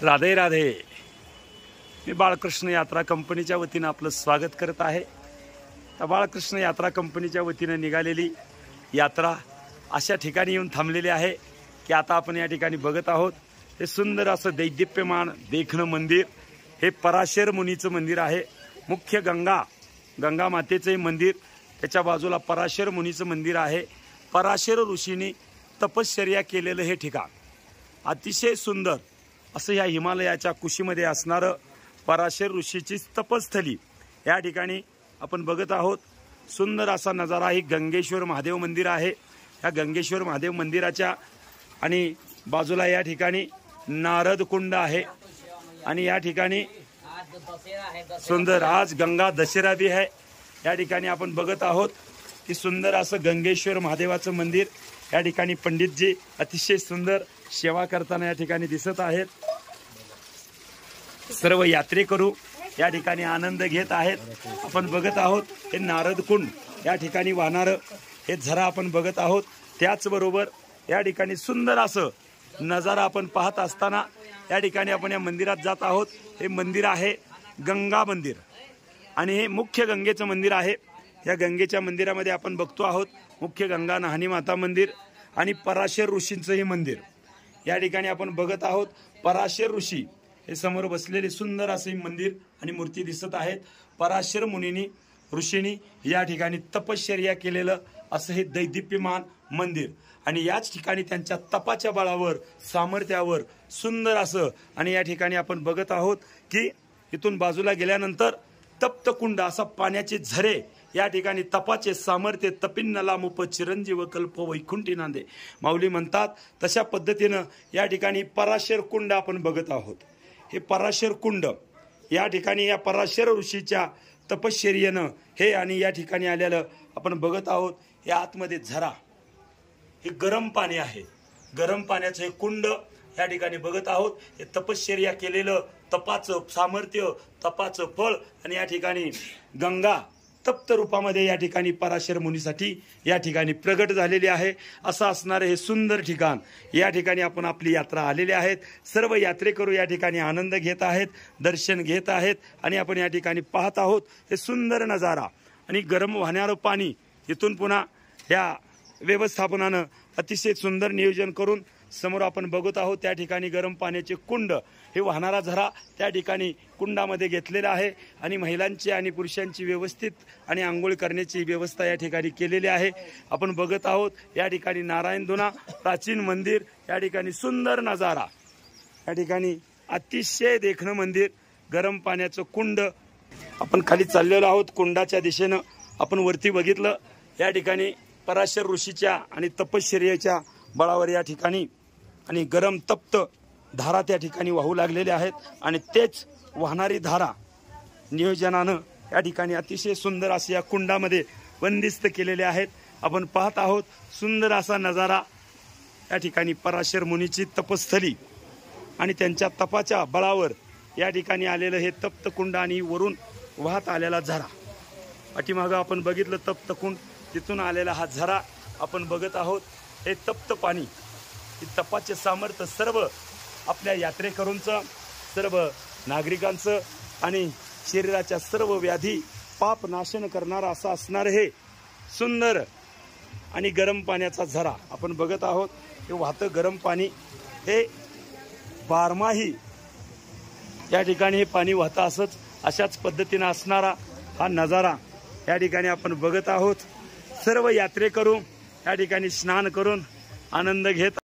राधे राधे। मी बाळकृष्ण यात्रा कंपनीच्या वतीने आपलं स्वागत करत आहे। तर बाळकृष्ण यात्रा कंपनीच्या वतीने निघालेली यात्रा अशा ठिकाणी येऊन थांबलेली आहे की आता आपण या ठिकाणी बघत आहोत हे सुंदर असं दैदिप्यमान देखणं मंदिर। हे पराशर मुनीचं मंदिर आहे। मुख्य गंगा मातेचं मंदिर, त्याच्या बाजूला पराशर मुनीचं मंदिर आहे। पराशर ऋषींनी तपश्चर्या केलेलं हे ठिकाण अतिशय सुंदर असं या हिमालयाच्या कुशीमध्ये असणारं पराशर ऋषीची तपस्थली या ठिकाणी आपण बघत आहोत। सुंदर असा नजारा ही गंगेश्वर महादेव मंदिर आहे। या गंगेश्वर महादेव मंदिराच्या आणि बाजूला या ठिकाणी नारद कुंड आहे आणि या ठिकाणी सुंदर आज गंगा दशेरा भी है। या ठिकाणी आपण बघत आहोत की सुंदर असं गंगेश्वर महादेवाचं मंदिर। या ठिकाणी पंडितजी अतिशय सुंदर सेवा करताना या ठिकाणी दिसत आहेत। सर्व यात्रेकरू या ठिकाणी आनंद घेत आहेत। आपण बघत आहोत हे नारद कुंड या ठिकाणी वाहणारं हे झरा आपण बघत आहोत। त्याचबरोबर या ठिकाणी सुंदर असं नजारा आपण पाहत असताना या ठिकाणी आपण या मंदिरात जात आहोत। हे मंदिर आहे गंगा मंदिर आणि हे मुख्य गंगेचं मंदिर आहे। या गंगेच्या मंदिरामध्ये आपण बघतो आहोत मुख्य गंगा नाहनी माता मंदिर आणि पराशर ऋषींचं हे मंदिर। या ठिकाणी आपण बघत आहोत पराशर ऋषी हे समोर बसलेले सुंदर असे मंदिर आणि मूर्ती दिसत आहेत। पराशर मुनींनी ऋषींनी या ठिकाणी तपश्चर्या केलेलं असं हे दैदिप्यमान मंदिर आणि याच ठिकाणी त्यांच्या तपाच्या बळावर सामर्थ्यावर सुंदर असं आणि या ठिकाणी आपण बघत आहोत की इथून बाजूला गेल्यानंतर तप्त कुंड असा पाण्याचे झरे या ठिकाणी तपाचे सामर्थ्य तपिन्नला मुप चिरंजीव कल्प वैकुंठी नांदे माऊली म्हणतात तशा पद्धतीनं या ठिकाणी पराशर कुंड आपण बघत आहोत। हे पराशर कुंड या ठिकाणी या पराशर ऋषीच्या तपश्चर्येनं हे आणि या ठिकाणी आलेलं आपण बघत आहोत। या आतमध्ये झरा हे गरम पाणी आहे। गरम पाण्याचं हे कुंड या ठिकाणी बघत आहोत। हे तपश्चर्या केलेलं तपाचं सामर्थ्य तपाचं फळ आणि या ठिकाणी गंगा तप्त रूपामध्ये या ठिकाणी पराशर मुनीसाठी या ठिकाणी प्रगट झालेली आहे। असं असणारे हे सुंदर ठिकाण या ठिकाणी आपण आपली यात्रा आलेली आहेत। सर्व यात्रेकरू या ठिकाणी आनंद घेत आहेत, दर्शन घेत आहेत आणि आपण या ठिकाणी पाहत आहोत हे सुंदर नजारा आणि गरम वाहणारं पाणी। इथून पुन्हा या व्यवस्थापनानं अतिशय सुंदर नियोजन करून समोर आपण बघत आहोत त्या ठिकाणी गरम पाण्याचे कुंड हे वाहणारा झरा त्या ठिकाणी कुंडामध्ये घेतलेला आहे आणि महिलांची आणि पुरुषांची व्यवस्थित आणि आंघोळ करण्याची व्यवस्था या ठिकाणी केलेली आहे। आपण बघत आहोत या ठिकाणी नारायण धुना प्राचीन मंदिर या ठिकाणी सुंदर नजारा या ठिकाणी अतिशय देखणं मंदिर गरम पाण्याचं कुंड। आपण खाली चाललेलो आहोत कुंडाच्या दिशेनं। आपण वरती बघितलं या ठिकाणी पराशर ऋषीच्या आणि तपश्चर्याच्या बळावर या ठिकाणी आणि गरम तप्त धारा त्या ठिकाणी वाहू लागलेल्या आहेत आणि तेच वाहणारी धारा नियोजनानं या ठिकाणी अतिशय सुंदर असे या कुंडामध्ये बंदिस्त केलेले आहेत। आपण पाहत आहोत सुंदर असा नजारा या ठिकाणी पराशर मुनीची तपस्थली आणि त्यांच्या तपाच्या बळावर या ठिकाणी आलेलं हे तप्त कुंड आणि वरून वाहत आलेला झरा। पाठीमागं आपण बघितलं तप्त कुंड, तिथून आलेला हा झरा आपण बघत आहोत। हे तप्त पाणी तपाचे सामर्थ्य सर्व आपल्या यात्रेकरूंचं सर्व नागरिकांचं आणि शरीराच्या सर्व व्याधी पाप नाशन करणारा असं असणार हे सुंदर आणि गरम पाण्याचा झरा आपण बघत आहोत। हे वाहतं गरम पाणी हे बारमाही या ठिकाणी हे पाणी वाहतं असंच अशाच पद्धतीनं असणारा हा नजारा या ठिकाणी आपण बघत आहोत। सर्व यात्रेकरू या ठिकाणी स्नान करून आनंद घेत